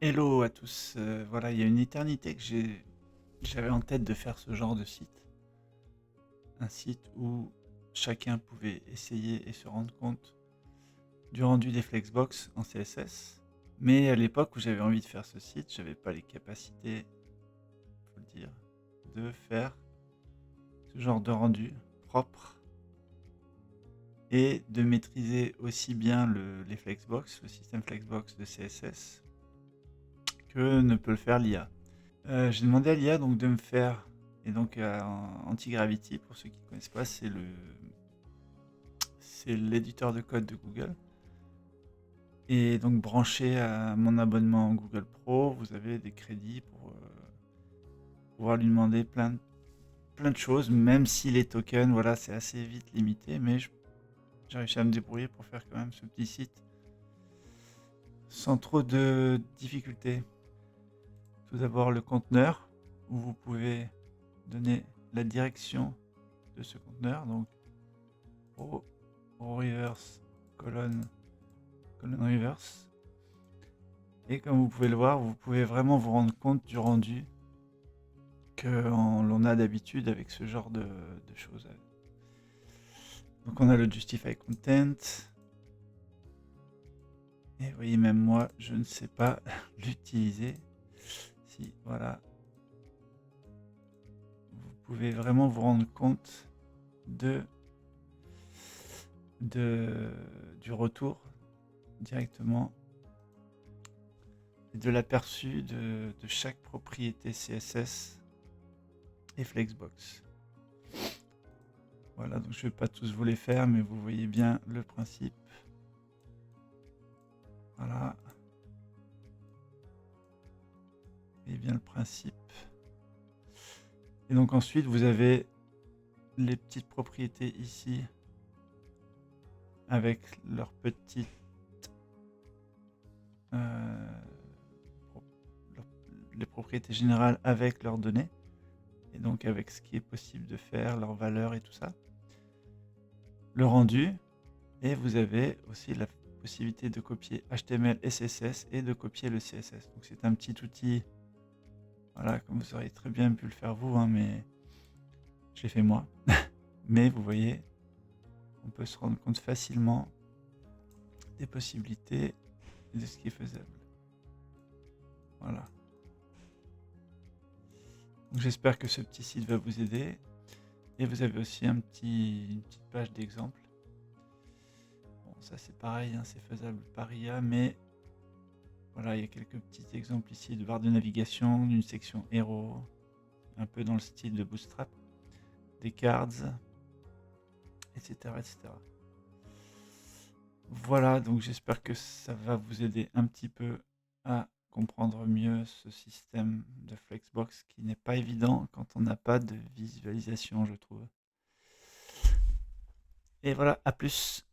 Hello à tous. Voilà, il y a une éternité que j'avais en tête de faire ce genre de site. Un site où chacun pouvait essayer et se rendre compte du rendu des Flexbox en CSS. Mais à l'époque où j'avais envie de faire ce site, j'avais pas les capacités, faut le dire, de faire ce genre de rendu propre et de maîtriser aussi bien les Flexbox, le système Flexbox de CSS, que ne peut le faire l'IA. J'ai demandé à l'IA donc de me faire, et donc Antigravity, pour ceux qui ne connaissent pas, c'est l'éditeur de code de Google. Et donc branché à mon abonnement Google Pro, vous avez des crédits pour pouvoir lui demander plein de choses, même si les tokens, voilà, c'est assez vite limité, mais j'ai réussi à me débrouiller pour faire quand même ce petit site sans trop de difficultés. Tout d'abord le conteneur, où vous pouvez donner la direction de ce conteneur, donc au reverse colonne reverse. Et comme vous pouvez le voir, vous pouvez vraiment vous rendre compte du rendu que l'on a d'habitude avec ce genre de choses. Donc on a le justify content. Et vous voyez, même moi, je ne sais pas l'utiliser. Si, voilà. Vous pouvez vraiment vous rendre compte du retour directement et de l'aperçu de chaque propriété CSS et Flexbox. Voilà, donc je ne vais pas tous vous les faire, mais vous voyez bien le principe. Voilà. Vous voyez bien le principe. Et donc ensuite, vous avez les petites propriétés ici avec leurs petites les propriétés générales avec leurs données, et donc avec ce qui est possible de faire, leurs valeurs et tout ça. Le rendu, et vous avez aussi la possibilité de copier HTML et CSS et de copier le CSS. Donc c'est un petit outil, voilà, comme vous auriez très bien pu le faire vous, hein, mais je l'ai fait moi. Mais vous voyez, on peut se rendre compte facilement des possibilités et de ce qui est faisable. Voilà. Donc j'espère que ce petit site va vous aider. Et vous avez aussi une petite page d'exemple. Bon, ça c'est pareil, hein, c'est faisable par IA, mais voilà, il y a quelques petits exemples ici de barre de navigation, d'une section héros, un peu dans le style de Bootstrap, des cards, etc., etc. Voilà, donc j'espère que ça va vous aider un petit peu à comprendre mieux ce système de Flexbox qui n'est pas évident quand on n'a pas de visualisation, je trouve. Et voilà, à plus.